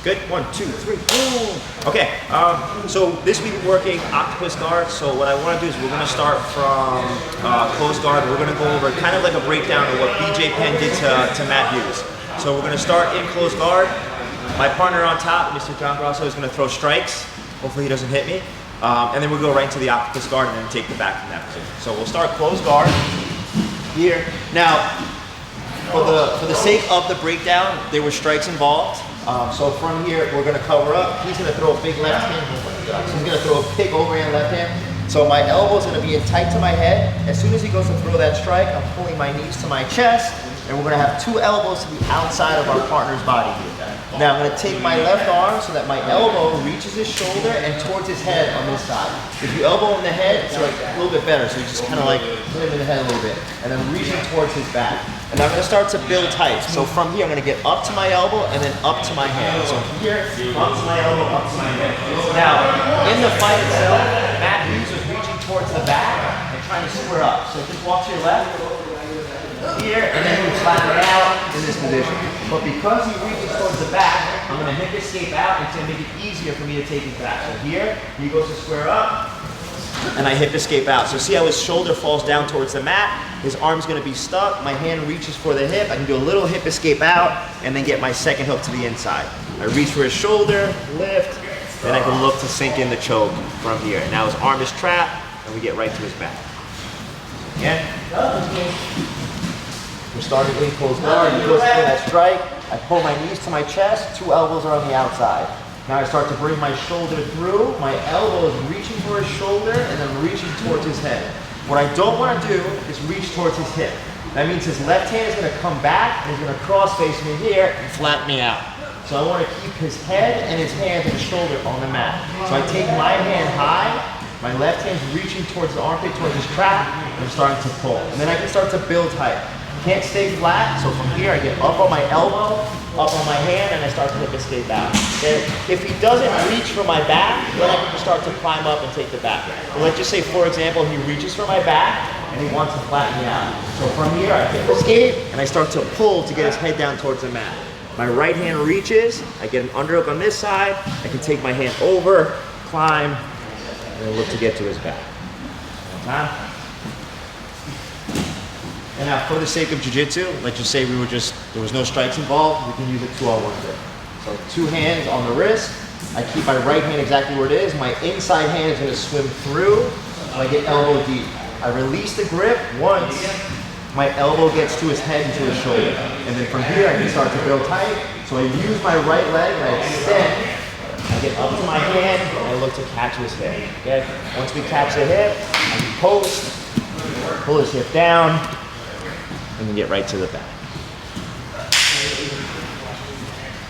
Good. 1, 2, 3. Ooh. Okay. So this week we're working Octopus Guard. So what I want to do is we're going to start from closed guard. We're going to go over kind of like a breakdown of what BJ Penn did to Matt Hughes. So we're going to start in closed guard. My partner on top, Mr. John Grosso, is going to throw strikes. Hopefully he doesn't hit me. And then we'll go right into the Octopus Guard and then take the back from that position. So we'll start closed guard here. Now, for the sake of the breakdown, there were strikes involved. So from here, we're going to cover up. He's going to throw a big left hand. So he's going to throw a big overhand left hand. So my elbow's going to be in tight to my head. As soon as he goes to throw that strike, I'm pulling my knees to my chest. And we're going to have 2 elbows to the outside of our partner's body here. Now I'm going to take my left arm so that my elbow reaches his shoulder and towards his head on this side. If you elbow in the head, it's like a little bit better. So you just kind of like hit him in the head a little bit. And then reaching towards his back. And I'm going to start to build tight. So from here, I'm going to get up to my elbow and then up to my hand. So here, up to my elbow, up to my hand. Now, in the fight itself, Matt Hughes was reaching towards the back and trying to square up. So just walk to your left, here, and then we flatten it out in this position. But because he reaches towards the back, I'm going to hip escape out. It's going to make it easier for me to take his back. So here, he goes to square up, and I hip escape out. So see how his shoulder falls down towards the mat? His arm's going to be stuck. My hand reaches for the hip. I can do a little hip escape out, and then get my second hook to the inside. I reach for his shoulder, lift, then I can look to sink in the choke from here. Now his arm is trapped, and we get right to his back. Again. We're starting in closed guard. He goes for that strike. I pull my knees to my chest. 2 elbows are on the outside. Now I start to bring my shoulder through. My elbow is reaching for his shoulder and then reaching towards his head. What I don't want to do is reach towards his hip. That means his left hand is going to come back and he's going to cross face me here and flatten me out. So I want to keep his head and his hands and his shoulder on the mat. So I take my hand high. My left hand's reaching towards the armpit, towards his trap, and I'm starting to pull. And then I can start to build height. Can't stay flat, so from here I get up on my elbow, up on my hand, and I start to hip escape out. And if he doesn't reach for my back, then I can start to climb up and take the back. But let's just say, for example, he reaches for my back, and he wants to flatten me out. So from here I hip escape, and I start to pull to get his head down towards the mat. My right hand reaches, I get an underhook on this side, I can take my hand over, climb, and then look to get to his back. One time. And now, for the sake of jiu-jitsu, let's just say there was no strikes involved, we can use a 2-on-1 grip. So 2 hands on the wrist, I keep my right hand exactly where it is, my inside hand is going to swim through, so I get elbow deep. I release the grip once, my elbow gets to his head and to his shoulder. And then from here, I can start to build tight, so I use my right leg and I extend, I get up to my hand, and I look to catch his hip. Okay? Once we catch the hip, I can post, pull his hip down, and then get right to the back.